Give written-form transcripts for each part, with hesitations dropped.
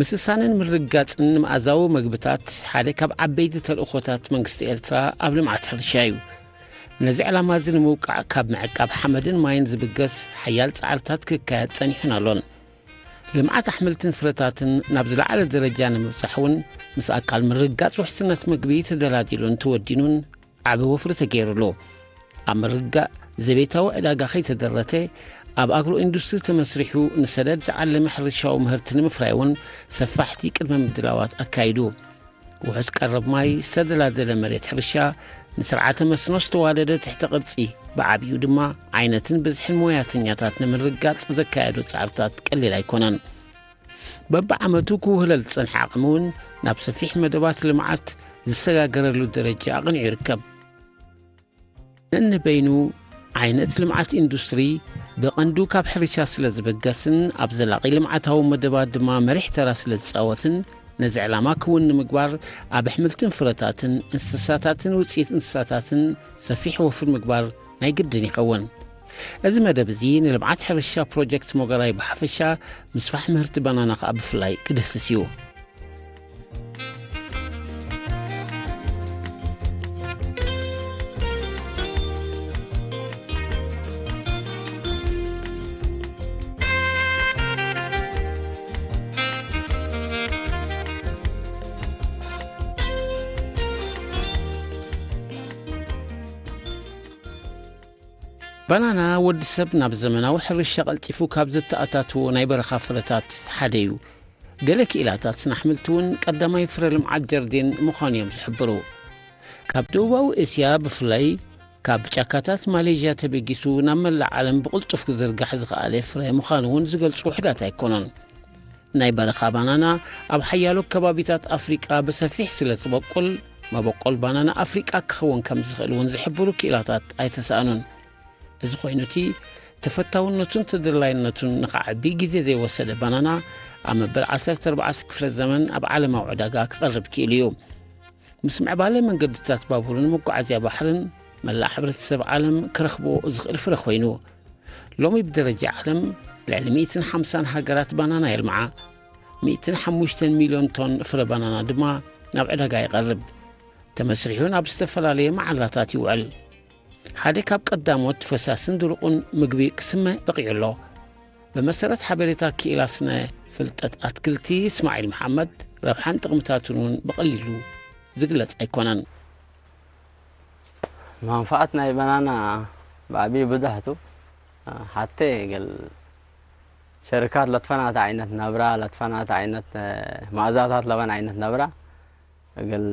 مسسانن مرقاصن مأزاو مغبታት ሓደ ካብ ዓበይቲ ተልእኾታት መንግስቲ ኤርትራ ኣብ ልምዓት ሕርሻ እዩ ነዚ ዕላማ እዚ ንምውቃዕ ካብ ምዕቃብ ሓመድን ማይን ዝብገስ ሓያል ጻዕርታት ክካየድ ጸኒሑን ኣሎን ልምዓት ኣሕምልትን ፍረታትን ናብ ዝለዓለ ደረጃ ንምብጻሕውን ምስ ኣካል ምርጋጽ ውሕስነት ምግቢ ተደላዲሉን ተወዲኑን ዓብ ወፍሪ ተገይሩሉ ኣብ ምርጋእ ዘቤታዊ ዕዳጋ ኸይተደረተ ኣብ ኣግሮ ኢንዱስትሪ ተመስሪሑ ንሰደድ ዝዓለመ ሕርሻዊ ምህርቲ ንምፍራይውን ሰፋሕቲ ቅድመ ምድላዋት ኣካይዱ ውሕስ ቀረብ ማይ ዝተደላደለ መሬት ሕርሻ ንስርዓተ መስኖ ዝተዋደደ ትሕተ ቅርጺ ብዓብዩ ድማ ዓይነትን ብዝሕን ሞያተኛታት ንምርጋጽ ዘካየዱ ጻዕርታት ቀሊል ኣይኮነን በብዓመቱ ክውህለል ዝጸንሐ ዓቕሚ እውን ናብ ሰፊሕ መደባት ልምዓት ዝሰጋገረሉ ደረጃ ኣቕኒዑ ይርከብ ንበይኑ ዓይነት ልምዓት ኢንዱስትሪ ብቐንዱ ካብ ሕርሻ ስለ ዝበገስን ኣብ ዘላቒ ልምዓታዊ መደባት ድማ መሪሕ ተራ ስለ ዝጻወትን ነዚ ዕላማ ክውን ንምግባር ኣብ ኣሕምልትን ፍረታትን እንስሳታትን ውፅኢት እንስሳታትን ሰፊሕ ወፍሪ ምግባር ናይ ግድን ይኸውን እዚ መደብ እዚ ንልምዓት ሕርሻ ፕሮጀክት ሞገራይ ብሓፈሻ ምስፋሕ ምህርቲ ባናና ከዓ ብፍላይ ክደስስ እዩ ባናና ወዲ ሰብ ናብ ዘመናዊ ሕርሻ ቀልጢፉ ካብ ዝተኣታትዎ ናይ በረኻ ፍረታት ሓደ እዩ ገለ ክኢላታት ስናሕምልቲ እውን ቀዳማይ ፍረ ልምዓት ጀርዴን ምዃኑ እዮም ዝሕብሩ ካብ ደቡባዊ እስያ ብፍላይ ካብ ጫካታት ማሌዥያ ተበጊሱ ናብ መላእ ዓለም ብቕልጡፍ ክዝርጋሕ ዝኸኣለ ፍረ ምዃኑ እውን ዝገልጹ ውሕዳት ኣይኮነን ናይ በረኻ ባናና ኣብ ሓያሎ ከባቢታት ኣፍሪቃ ብሰፊሕ ስለ ዝበቁል መበቆል ባናና ኣፍሪቃ ክኸውን ከም ዝኽእል እውን ዝሕብሩ ክኢላታት ኣይተሰኣኑን እዚ ኮይኑቲ ተፈታውነቱን ተደላይነቱን ንኽዓቢ ግዜ ዘይወሰደ ባናና ኣብ መበል 14 ክፍለ ዘመን ኣብ ዓለማዊ ዕዳጋ ክቐርብ ክኢሉ እዩ ምስ ምዕባለ መንገድታት ባቡርን መጓዓዝያ ባሕርን መላእ ሕብረተሰብ ዓለም ክረኽቦ ዝኽእል ፍረ ኮይኑ ሎሚ ብደረጃ ዓለም ልዕሊ 150 ሃገራት ባናና የልምዓ 105 ሚልዮን ቶን ፍረ ባናና ድማ ናብ ዕዳጋ ይቐርብ ተመስሪሑ ናብ ዝተፈላለየ መዓላታት ይውዕል ሓደ ካብ ቀዳሞት ፈሳስን ድርቁን ምግቢ ክስመ በቂዑሎ በመሰረት ሓበሬታ ክኢላ ስነ ፍልጠት ኣትክልቲ እስማዒል መሐመድ ረብሓን ጥቕምታቱን በቐሊሉ ዝግለጽ ኣይኮነን መንፋዓት ናይ ባናና ብዓብዪ ብዙሕቱ ሓተ ገል ሸርካት ለጥፈናት ዓይነት ነብራ ለጥፈናት ዓይነት ማእዛታት ለበን ዓይነት ነብራ ገል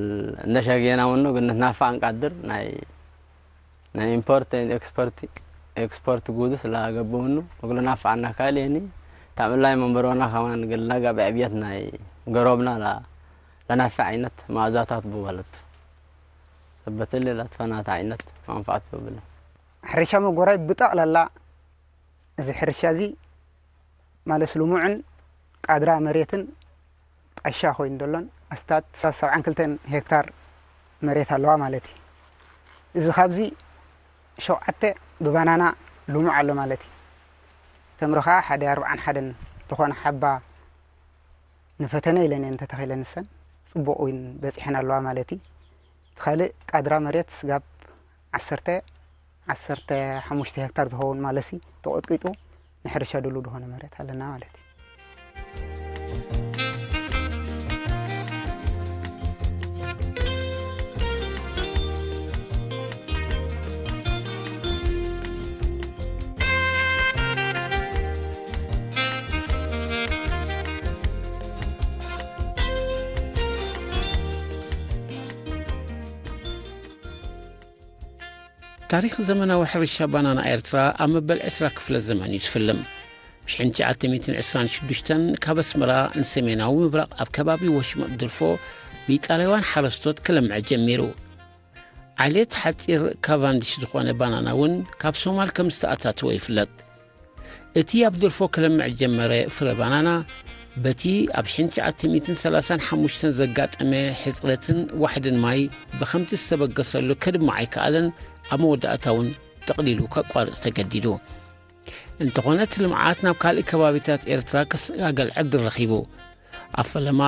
እንደሸገና ወኖ ግን ናፋ አንቃድር ናይ ኢምፖርት ኤክስፖርት ጉድስ ላገበውኑ ወግለና ፋዕና ካለኒ ታምላይ መንበሮና ከማን ገልና ጋብ ዕብየት ናይ ገሮብና ለናፋ ዓይነት ማእዛታት ብወለት ሰበተለ ለጥፈናት ዓይነት መንፋዓት ብብለ ሕርሻ መጎራይ ብጠቕላላ እዚ ሕርሻ እዚ ማለት ልሙዕን ቃድራ መሬትን ጣሻ ኮይኑ ደሎን ኣስታት 72 ሄክታር መሬት ኣለዋ ማለት እዩ እዚ ካብዚ ሸውዓተ ብባናና ልሙዕ ኣሎ ማለት እዩ ተምርኻ 141 ዝኾነ ሓባ ንፈተነ ኢለን እንተተኺለንሰን ጽቡቕ ወይን በፂሕና ኣለዋ ማለት እዩ ትኻልእ ቃድራ መሬት ስጋብ 15 ሄክታር ዝኸውን ማለት እዩ ተቆጥቂጡ ንሕርሻ ድሉ ዝኾነ መሬት ኣለና ማለት እዩ ታሪክ ዘመናዊ ሕርሻ ባናና ኤርትራ ኣብ መበል 20 ክፍለ ዘመን ይስፍልም። ብ1926 ካብ ኣስመራ ንሰሜናዊ ምብራቕ ኣብ ከባቢ ወሽመጥ ድልፎ ብኢጣልያውያን ሓረስቶት ክለምዕ ጀሚሩ። ዓሌት ሓፂር ካቫንዲሽ ዝኾነ ባናና እውን ካብ ሶማል ከም ዝተኣታተወ ይፍለጥ። እቲ ኣብ ድልፎ ክለምዕ ጀመረ ፍረ ባናና በቲ ኣብ 1935 ዘጋጠመ ሕፅረትን ዋሕድን ማይ ብኸምቲ ዝተበገሰሉ ከድማ ኣይከኣለን ኣብ መወዳእታ እውን ተቕሊሉ ከቋርፅ ተገዲዱ። እንተኾነት ልምዓት ናብ ካልእ ከባቢታት ኤርትራ ክሰጋገል ዕድል ረኺቡ። ኣብ ፈለማ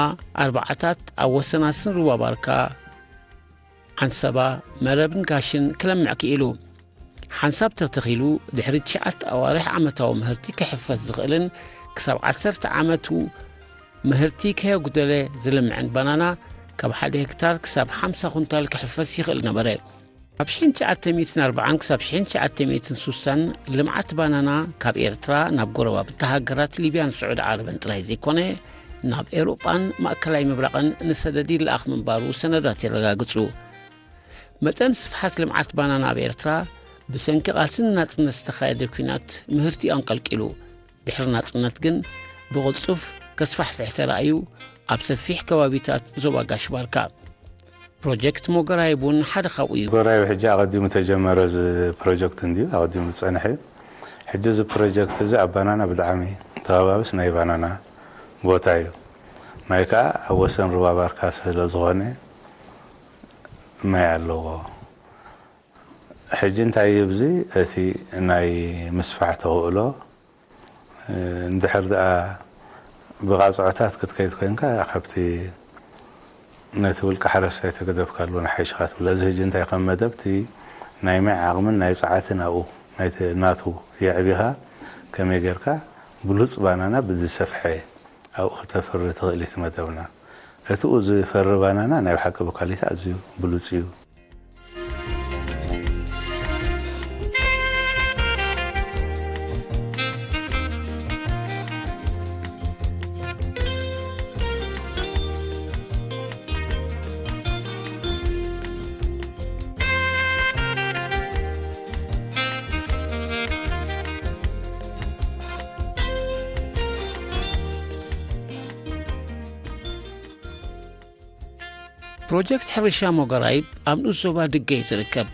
ኣርባዓታት ኣብ ወሰናስን ሩባ ባርካ ዓንሰባ መረብን ጋሽን ክለምዕ ክኢሉ ሓንሳብ ተተኺሉ ድሕሪ 9 ኣዋርሕ ዓመታዊ ምህርቲ ክሕፈስ ዝኽእልን ክሳብ 10 ዓመቱ ምህርቲ ከየጉደለ ዝልምዕን ባናና ካብ 1 ሄክታር ክሳብ 50 ኩንታል ክሕፈስ ይኽእል ነበረ። ኣብ 1940 ክሳብ 1960 ልምዓት ባናና ካብ ኤርትራ ናብ ጎረባብቲ ሃገራት ሊብያን ስዑድ ዓረብን ጥራይ ዘይኮነ ናብ ኤውሮጳን ማእከላይ ምብራቕን ንሰደድ ይለኣኽ ምንባሩ ሰነዳት ይረጋግጹ። መጠን ስፍሓት ልምዓት ባናና ኣብ ኤርትራ ብሰንኪ ቃልስን ናጽነት ዝተኻየደ ኩናት ምህርቲ አንቀልቂሉ ድሕሪ ናጽነት ግን ብቕልጡፍ ከስፋሕፍሕ ተራእዩ ኣብ ሰፊሕ ከባቢታት ዞባ ጋሽ ባርካ ፕሮጀክት ሞገራይ ቡን ሓደ ካብኡ እዩ። ሞገራይ ሕጂ ኣቐዲሙ ተጀመረ ዚ ፕሮጀክት እንዲዩ ኣቐዲሙ ዝጸንሐ ሕጂ ዚ ፕሮጀክት እዚ ኣብ ባናና ብጣዕሚ ተባባብስ ናይ ባናና ቦታ እዩ። ማይ ከዓ ኣብ ወሰን ሩባ ባርካ ስለ ዝኾነ ማይ ኣለዎ። ሕጂ እንታይ ይብዚ እቲ ናይ ምስፋሕ ተኽእሎ እንድሕር ደኣ ብቓፅዖታት ክትከይድ ኮንካ ካብቲ ነቲ ውልቀ ሓረስታይ ተገደብካሉ ንሓይሽኻ ትብሎ። እዚ ሕጂ እንታይ ከም መደብቲ ናይ ማይ ዓቕምን ናይ ፀዓትን ኣብኡ ናቱ የዕቢኻ ከመይ ጌርካ ብሉፅ ባናና ብዝሰፍሐ ኣብኡ ክተፍሪ ትኽእል እቲ መደብና። እቲ ዝፈሪ ባናና ናይ ብሓቂ ብኳሊቲ ኣዝዩ ብሉፅ እዩ። ፕሮጀክት ሕርሻ ሞገራይብ ኣብ ንኡስ ዞባ ድገይ ዝርከብ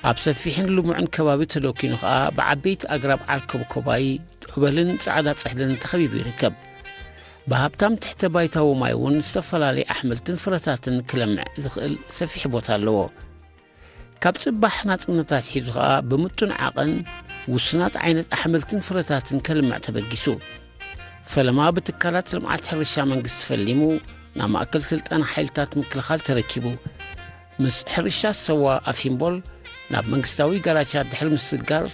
ኣብ ሰፊሕን ልሙዕን ከባቢ ተደኪኑ ከዓ ብዓበይቲ ኣግራብ ዓርከብ ኮባይ ሑበልን ጻዕዳ ጽሕድን ተኸቢቡ ይርከብ። ብሃብታም ትሕተ ባይታዊ ማይ እውን ዝተፈላለዩ ኣሕምልትን ፍረታትን ክለምዕ ዝኽእል ሰፊሕ ቦታ ኣለዎ። ካብ ጽባሕ ናጽነታት ሒዙ ከዓ ብምጡን ዓቐን ውስናት ዓይነት ኣሕምልትን ፍረታትን ከልምዕ ተበጊሱ። ፈለማ ብትካላት ልምዓት ሕርሻ መንግስቲ ፈሊሙ ናብ ማእከል ስልጣን ሓይልታት ምክልኻል ተረኪቡ ምስ ሕርሻ ሰዋ ኣፊምቦል ናብ መንግስታዊ ጋራቻ ድሕሪ ምስጋር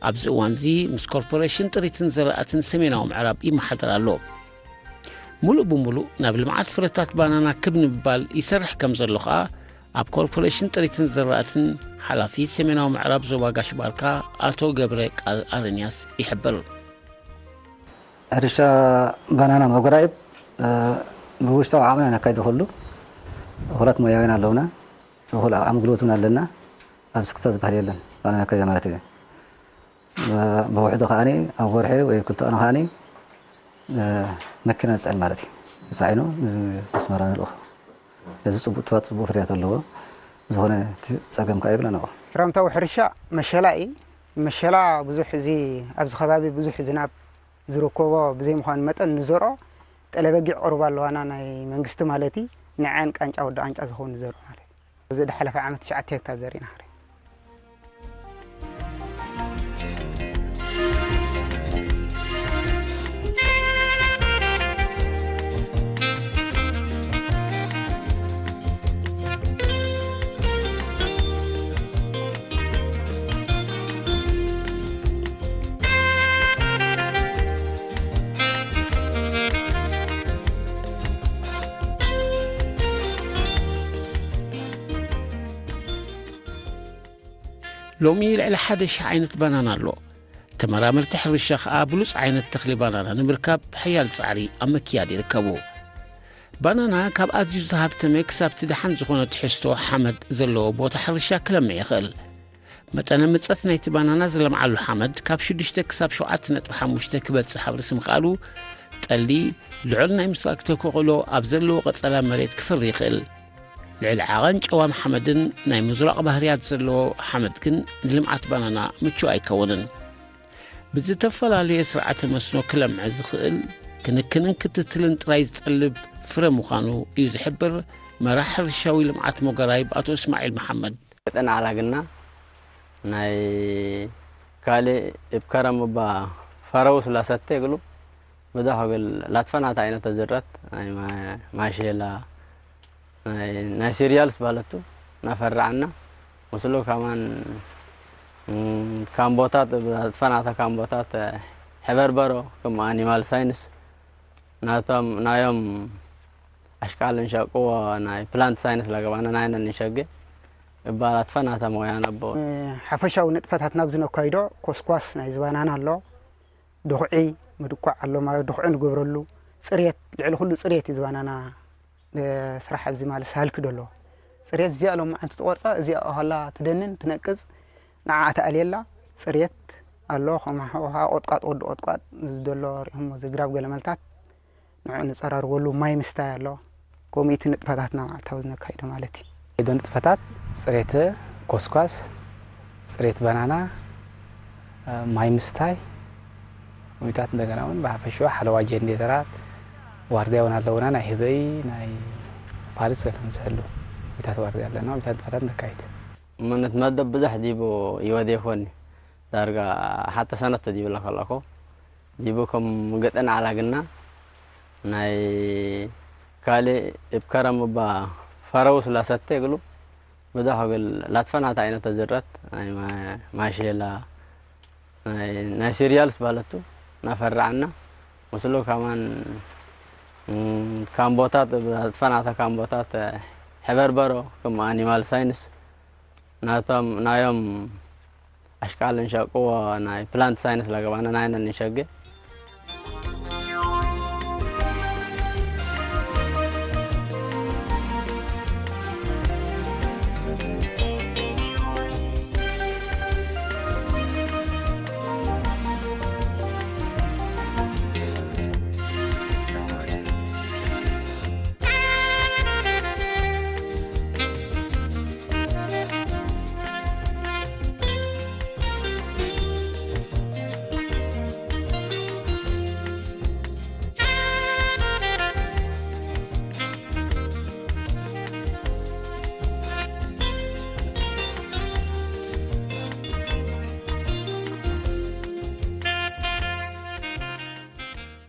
ኣብዚ እዋን እዚ ምስ ኮርፖሬሽን ጥሪትን ዝራእትን ሰሜናዊ ምዕራብ ይመሓደር ኣሎ። ሙሉእ ብሙሉእ ናብ ልምዓት ፍረታት ባናና ክብ ንምባል ይሰርሕ ከም ዘሎ ከዓ ኣብ ኮርፖሬሽን ጥሪትን ዝራእትን ሓላፊ ሰሜናዊ ምዕራብ ዞባ ጋሽ ባርካ ኣቶ ገብረ ቃል ኣረንያስ ይሕብር። ሕርሻ ባናና ሞገራይብ ብውሽጣዊ ዓቕምና ነካይድ ኩሉ ሁለት ሙያዊን ኣለውና ሁሉ ኣገልግሎቱን ኣለና። ኣብ ስክታ ዝበሃል የለን ባናና ነካይድ ማለት እዩ። ብውሕዱ ከዓኒ ኣብ ወርሒ ወይ ክልተ ቀን ከዓኒ መኪና ዝፅዕን ማለት እዩ ዝፃዒኑ ኣስመራ ንልእኹ እዚ ፅቡቅ ፍርያት ኣለዎ። ዝኾነ ፀገም ከዓ የብለና። ክረምታዊ ሕርሻ መሸላ እዩ። መሸላ ብዙሕ እዚ ኣብዚ ከባቢ ብዙሕ ዝናብ ዝርከቦ ብዘይምዃኑ መጠን ንዘርኦ ጠለበጊዕ ቁርባ ኣለዋና ናይ መንግስቲ ማለት እዩ። ንዓን ቃንጫ ወዲ ቃንጫ ዝኸውን ዘርኦ ማለት እዚ ድሓለፈ ዓመት 9 ሄክታር ዘሪእና። ሎሚ ልዕሊ 1,000 ዓይነት ባናና ኣሎ። ተመራመርቲ ሕርሻ ከዓ ብሉፅ ዓይነት ተኽሊ ባናና ንምርካብ ሓያል ፃዕሪ ኣብ መክያድ ይርከቡ። ባናና ካብ ኣዝዩ ዝሃብተመ ክሳብ ድሓን ዝኾነ ትሕዝቶ ሓመድ ዘለዎ ቦታ ሕርሻ ክለምዕ ይኽእል። متأنا متصت نايت بانانا زلم على حمد كاب 6 كساب 7.5 كبلص حبر سم قالو طلي لعلنا يمساك تكوقلو ابزلو قصلا مريت كفر يخل لعل عغن جوا محمدن ناي مزرق بهريات زلو حمد كن لمعت بانانا مچو ايكونن بزتفلالي سرعه مسنو كلم عز خل كنكنن كتتلن طراي زطلب فره مخانو يزحبر مراحل الشاوي لمعت موغراي باتو اسماعيل محمد انا على قلنا ناي كالي ابكرم با فراوس لا ستيغلو بدا هقول لا تفنات عينه تزرت اي ما شيلا ناي سيريالز بالتو نفرعنا وصلوا كمان كان بوتات تفنات كان بوتات حبربرو كما انيمال ساينس نايم اشكال انشقوا ناي بلانت ساينس لغبانا ناينا نشقه بارات فناتا مويا نبو حفشاو نطفتات نابزنو كايدو كوسكواس ناي زبانانا الله دخعي مدقع الله ما دخعي نغبرلو صريت لعل كل صريت زبانانا سراح ابزي مال سالك دلو صريت زيالو ما انت تقورصا زي هلا تدنن تنقز نعات عليلا صريت الله خما ها اوطقات اوطقات دلو ريهم زغراب غلملتات نوع نصرار ولو ماي مستا الله كوميتي نطفتاتنا تاوزنا كايدو مالتي يدون نطفتات صريت كوسكواس صريت بانانا ماي مستاي ويتات እንደገና ወን ባፈሽዋ حلواجي እንደተራት ዋርዲያውን አለውና ናይ ህበይ ናይ ፓሪስ ገለም ዘሉ ويتات ዋርዲያ አለና ويتات ፈታት ነካይት من تمدب بزح ديبو يودي خوني دارغا حتى سنه تديب لك لكو ديبوكم غدن على غنا ناي كالي ابكرم با فراوس لا ستيغلو بدا هقول لا تفنات عينه تزرت اي ما شيلا ناي سيريالز بالتو نفرعنا وصلوا كمان كان بوتات فناتا كان بوتات حبربرو كما انيمال ساينس نايم اشكال انشقوا ناي بلانت ساينس لغبانا ناينا نشقه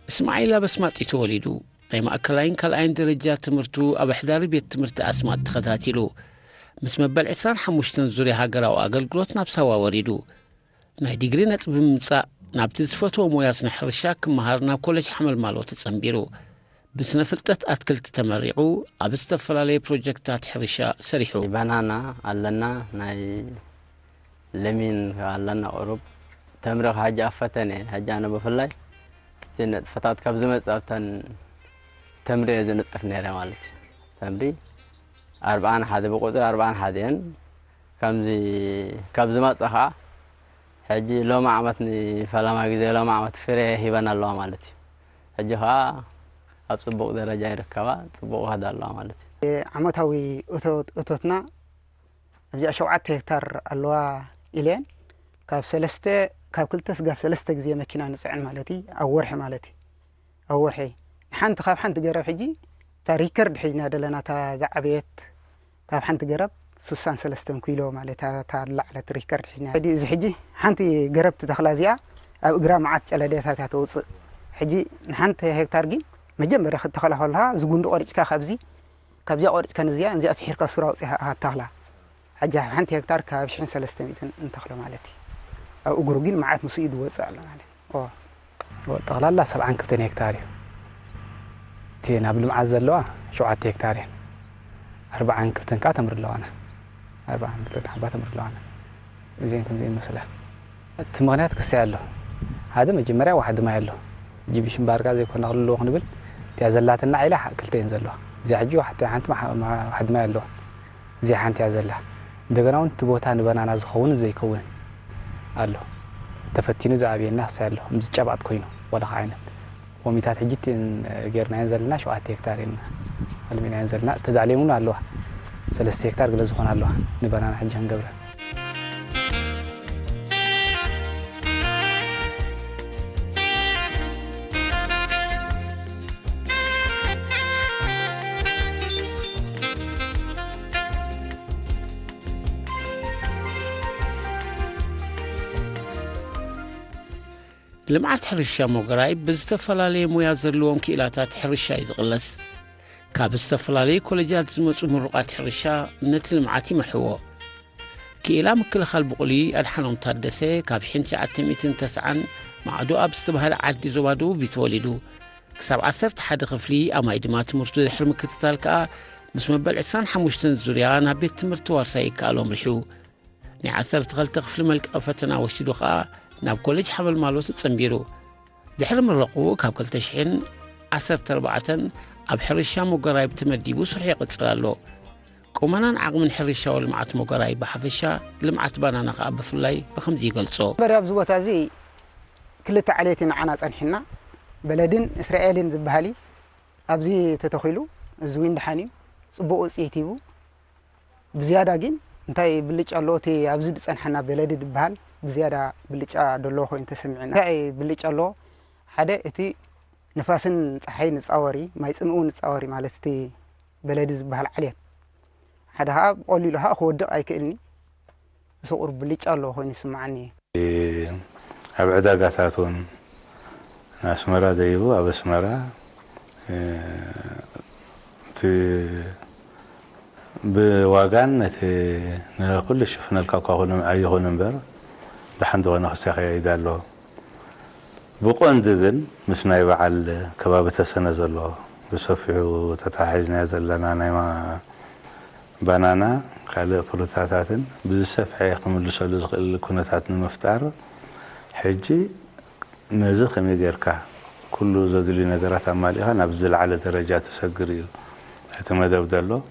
اسماعيل بسمات يتولدو اي ماكلاين كالاين درجات تمرتو اب حدار بيت تمرت اسمات تخاتاتيلو مس مبل 25 زوري هاغراو اغلغلوت نابساوا وريدو ناي ديغري نصب مصا نابت زفتو موياس نحرشاك مهارنا كولج حمل مالو تصنبيرو بسنه فلطت اتكلت تمرعو اب استفلالي بروجكتات حرشا سريحو بانانا علنا ناي لمين علنا اوروب تمرغ حاجه فتنه حاجه انا بفلاي جنت فتات كاب زمت ابتن تمري زنطف نيره مالت تمري 40 حد بقدر 40 حدين كمزي كاب زمت صخا حجي لو ما عمتني فلا ما غزي لو ما عمت فري هيبنا الله مالتي حجي ها اصبق درجه يركبا صبق هذا الله مالتي عمتاوي اوتوتنا ابجا 7 هكتار الوا الين كاب سلسته كاب كلتس غاف سلسته غزي ماكينه نصعن مالتي او ورح مالتي او ورحي حنت خاف حنت قرب حجي تا ريكورد حجنا دلنا تا زعبيت كاب حنت قرب 63 كيلو مالتها تا لعله ريكورد حجنا دي زي حجي حنت قربت تخلازيا او غرام عاد چلديتا توص حجي حنت هكتار جي مجمره تخلها زغوند قرچكا خبزي كابزي قرچكا نزيا انزي افحيركا سرا وصيها تخلا حجي حنت هكتار كاب 300 انتخلو مالتي او غروغين معات مسيد وصع مالتي طغلالا 72 هكتار تينا بالمعز زلوا 7 هكتار 40 كلتن كا تمر لوانا 40 كلتن حبه تمر لوانا زين كم زين مساله تمغنيات كسيالو هذا مجمريا واحد ما يالو جيبشن بارغا زي كنا نقولو نبل تي زلاتنا عيله كلتين زلوا زي حجي واحد حنت واحد ما يالو زي حنت يا زلا እንደገና እውን ቦታ ንበናና ዝኸውን ዘይከውን ኣሎ ተፈቲኑ ዝዓብየና ሳያሎ ምስ ጨባጥ ኮይኑ ወላ ዓይነት ኮሚታት ሕጂት ጌርናየን ዘለና 7 ሄክታር ኢና አልሚናየን ዘለና ተዳልየሙን ኣለዋ 3 ሄክታር ገለ ዝኾን ኣለዋ ንበናና ሕጂ ክንገብረ ልምዓት ሕርሻ ሞገራይ ብዝተፈላለየ ሞያ ዘለዎም ክኢላታት ሕርሻ ይዝቕለስ ካብ ዝተፈላለዩ ኮሌጃት ዝመጹ ምሩቃት ሕርሻ ነቲ ልምዓት ይመርሕዎ ክኢላ ምክልኻል ብቑሊ ኣድሓኖም ታደሰ ካብ 1990 ማዕዶ ኣብ ዝተባህለ ዓዲ ዞባ ደቡብ ተወሊዱ ክሳብ 11 ክፍሊ ኣማይ ድማ ትምህርቱ ድሕሪ ምክትታል ከዓ ምስ መበል 25 ዙርያ ናብ ቤት ትምህርቲ ዋርሳ ይከኣሎም ርሒቡ ናይ 12 ክፍሊ መልቀ ፈተና ወሲዱ ከዓ ናብ ኮሌጅ ሓመል ማሎት ጸንቢሩ ድሕሪ ምረቑ ካብ 2014 ኣብ ሕርሻ ሞገራይ ተመዲቡ ስራሕ ይቕጽል ኣሎ ቁመናን ዓቕምን ሕርሻዊ ልምዓት ሞገራይ ብሓፈሻ ልምዓት ባናና ከዓ ብፍላይ ብኸምዚ ይገልጾ በርያብ ዝቦታ እዚ ክልተ ዓሌት ንዓና ጸንሒና በለድን እስራኤልን ዝበሃሊ ኣብዚ ተተኺሉ እዚ ወንድሓኒ ጽቡቕ ውፅኢት ይቡ ብዝያዳ ግን እንታይ ብልጫ ኣሎ እቲ ኣብዚ ጸንሐና በለድ ዝበሃል بزيادة بلجأ دلوه أنت سمعنا. هاي بلجأ الله حدا إتي نفاسن صحي نتصوري ما يسمعون نتصوري مالتي بلدز بهالعليات. هذا ها قولي له ها هو الدق أي كإني صور بلجأ الله هو يسمعني. أبعد قاتاتون ناس مرة ديبو أبس مرة بواقعن كل شفنا الكاكاون أيه نمبر دحند وانا خساخي يدالو بقوند ذن مسنا يبعل كباب تسنة زلو بصفيو تتحيزنا زلنا نايما بانانا خالق فروتاتاتن بزسفعي يقملو سلو كونتاتن مفتار حجي نزخ ميديركا كله زادلي نقرات عماليها نبزل على درجات تسقريو هتمدب دالو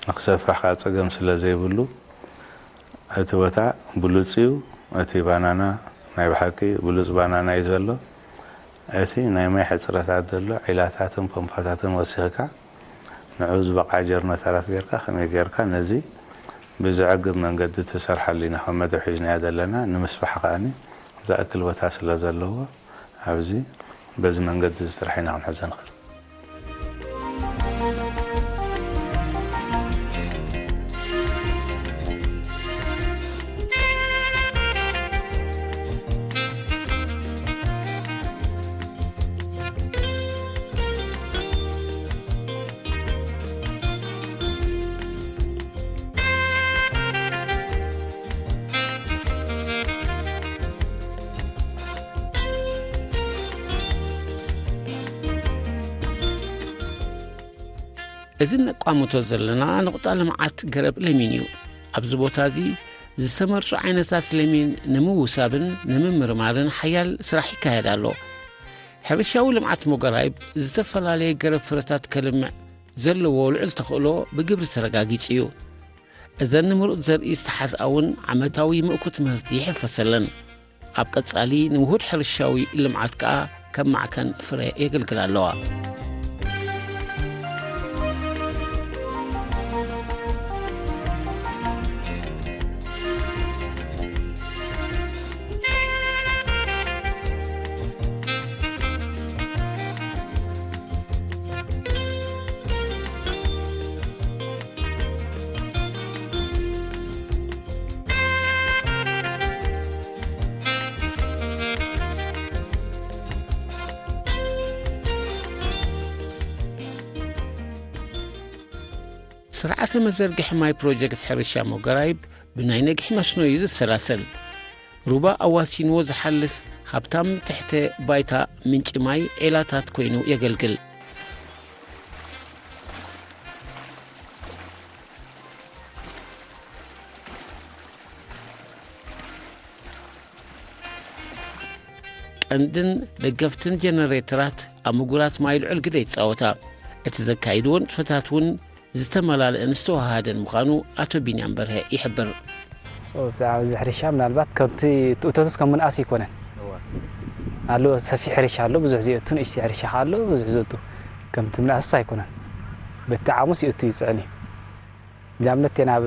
نقصفح قاعد سلا زي بلو هتبتا بلوتسيو أتي بانانا ناي بحكي بلوز بانانا يزلو أتي ناي ما يحصرت عدلو عيلاتاتهم بمفاتاتهم وسيخكا نعوز بقى جرنا 3 غيركا 5 غيركا نزي بزعقب من قد تسرح لنا محمد وحجنا يدلنا نمسبح قاني زاكل وتاس لا زلو عاوزي بز من قد استرحينا ونحزن إذن قامتو زلنا نقطة لمعات قرب لمينيو أبز بوتازي زستمرسو عينسات لمين نمو سابن نمو مرمارن حيال سراحي كايدالو حرشاو لمعات مقرايب زستفلالي قرب فرتات كلمع زلو والعل تخلو بقبر ترقاقيتيو إذن نمرق زرقي استحاز أون عمتاوي مؤكت مهرتي حفصلن أبقى تسالي نمهود حرشاوي لمعات كم معكن فري يقل قلالوها سرعة مزرقح ماي بروجكت حرشا موقرايب بناي نقح مسنويز السلاسل روبا أواسين وز حلف خابتام تحت بايتا منش ماي إلاتات كوينو يقلقل عندن لقفتن جنريترات أمقولات ماي العلق ديت صوتا اتزكايدون فتاتون ዝተመላልአን ዝተዋሃደን ምዃኑ ኣቶ ቢንያም በርሀ ይሕብር። ኣብዚ ሕርሻ ምናልባት ከምቲ ትእቶትስ ከም ምንኣስ ይኮነን ኣሎ ሰፊሕ ሕርሻ ኣሎ ብዙሕ ዝእቱ ንእሽቲ ሕርሻ ኣሎ ብዙሕ ዝእቱ ከምቲ ምንኣስ ኣይኮነን በቲ ዓሙስ ይእቱ ይፅዕኒ ንኣብነት ናብ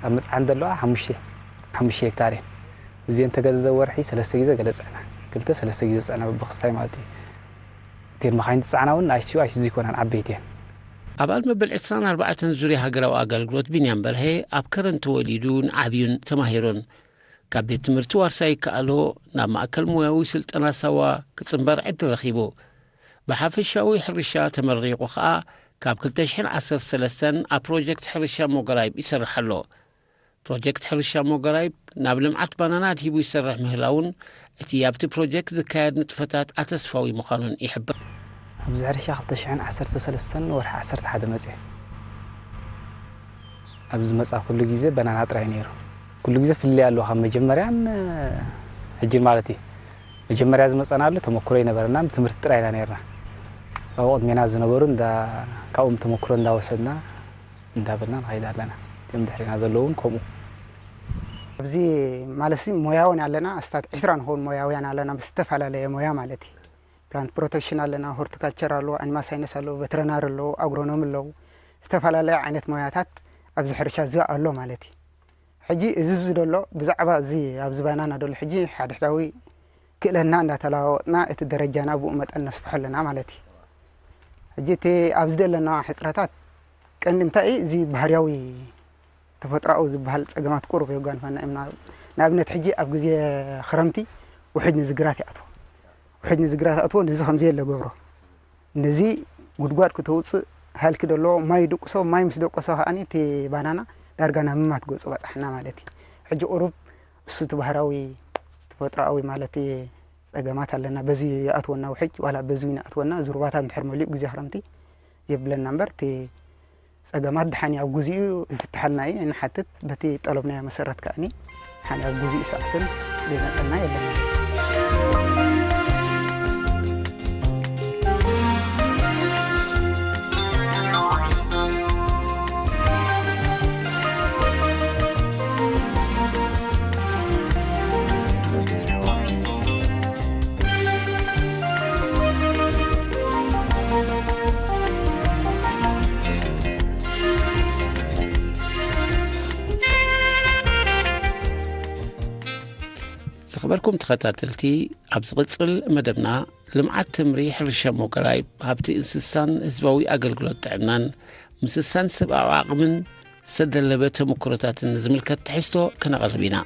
ኣብ መፅዓን ዘለዋ 5 ሄክታር እየን እዚአን ተገደደ ወርሒ 3 ግዜ ገለፅዕና 2-3 ግዜ ፅዕና ብክስታይ ማለት እዩ እተን መኻይን ትፅዓና እውን ኣይሽዩ ይኮናን ዓበይቲ እየን። ኣባል መበል 24 ዙርያ ሃገራዊ ኣገልግሎት ቢንያም በርሀ ኣብ ከረን ተወሊዱን ዓብዩን ተማሂሮን ካብ ቤት ትምህርቲ ዋርሳ ይከኣሎ ናብ ማእከል ሞያዊ ስልጠና ሳዋ ክፅምበር ዕድል ረኺቡ ብሓፈሻዊ ሕርሻ ተመሪቑ ከዓ ካብ 2013 ኣብ ፕሮጀክት ሕርሻ ሞገራይብ ይሰርሕ ኣሎ። ፕሮጀክት ሕርሻ ሞገራይብ ናብ ልምዓት ባናና ድሂቡ ይሰርሕ ምህላውን እቲ ኣብቲ ፕሮጀክት ዝካየድ ንጥፈታት ኣተስፋዊ ምዃኑን ይሕብር። ኣብዚ ሕርሻ 2013 ወርሒ 11 መፅአ ኣብዚ መፃ ኩሉ ግዜ ባናና ጥራይ ነይሩ ኩሉ ግዜ ፍልይ ኣለዎ ካብ መጀመርያን ሕጂን ማለት እዩ መጀመርያ ዝመፀናሉ ተመክሮ ይነበረና ትምህርቲ ጥራይና ነርና ኣብ ቅድሜና ዝነበሩ ካብኦም ተመክሮ እንዳወሰድና እንዳበልና ንኸይድ ኣለና እቶም ድሕሪና ዘለውን ከምኡ ኣብዚ ማለት ሞያውን ኣለና ኣስታት 20 ንኾን ሞያውያን ኣለና ብዝተፈላለየ ሞያ ማለት እዩ ፕላንት ፕሮቴክሽን ኣለና ሆርቲካልቸር ኣለዎ ኣኒማ ሳይንስ ኣለዎ ቬተሪናሪ ኣለዎ ኣግሮኖም ኣለዎ ዝተፈላለዩ ዓይነት ሞያታት ኣብዚ ሕርሻ እዚ ኣሎ ማለት እዩ ሕጂ እዚ ዝደሎ ብዛዕባ እዚ ኣብዚ ባናና ደሎ ሕጂ ሓድሕዳዊ ክእለና እንዳተለዋወጥና እቲ ደረጃና ብኡ መጠን ነስፍሐለና ማለት እዩ ሕጂ እቲ ኣብዚ ደለና ሕፅረታት ቀንዲ እንታይ እዚ ባህርያዊ ተፈጥሮኣዊ ዝበሃል ፀገማት ቁሩብ የጓንፈና ንኣብነት ሕጂ ኣብ ግዜ ክረምቲ ውሕጅ ንዝግራት ይኣትዎ ውሕጅ ንዝግራት ኣትዎ ነዚ ከምዚ የለ ገብሮ ነዚ ጉድጓድ ክተውፅእ ሃልኪ ደሎ ማይ ድቁሶ ማይ ምስ ደቆሶ ከዓኒ እቲ ባናና ዳርጋ ናብ ምማት ገፁ በፃሕና ማለት እዩ ሕጂ ቁሩብ እሱ እቲ ባህራዊ ተፈጥሮኣዊ ማለት ፀገማት ኣለና በዚ ይኣትወና ውሕጅ ዋላ በዚ ይኣትወና ዝሩባታት እንድሕር መሊኡ ግዜ ክረምቲ የብለና እምበር እቲ ፀገማት ድሓኒ ኣብ ግዜኡ ይፍትሐልና እዩ ንሓትት በቲ ጠለብናዮ መሰረት ከዓኒ ድሓኒ ኣብ ግዜኡ ሰዓትን ዘይመፀና የለና ዝኸበርኩም ተኸታተልቲ ኣብ ዝቕፅል መደብና ልምዓት ትምሪ ሕርሻ ሞገራይብ ሃብቲ እንስሳን ህዝባዊ ኣገልግሎት ጥዕናን ምስሳን ሰብኣዊ ዓቕምን ዝተደለበ ተመክሮታትን ዝምልከት ትሕዝቶ ከነቐርብ ኢና።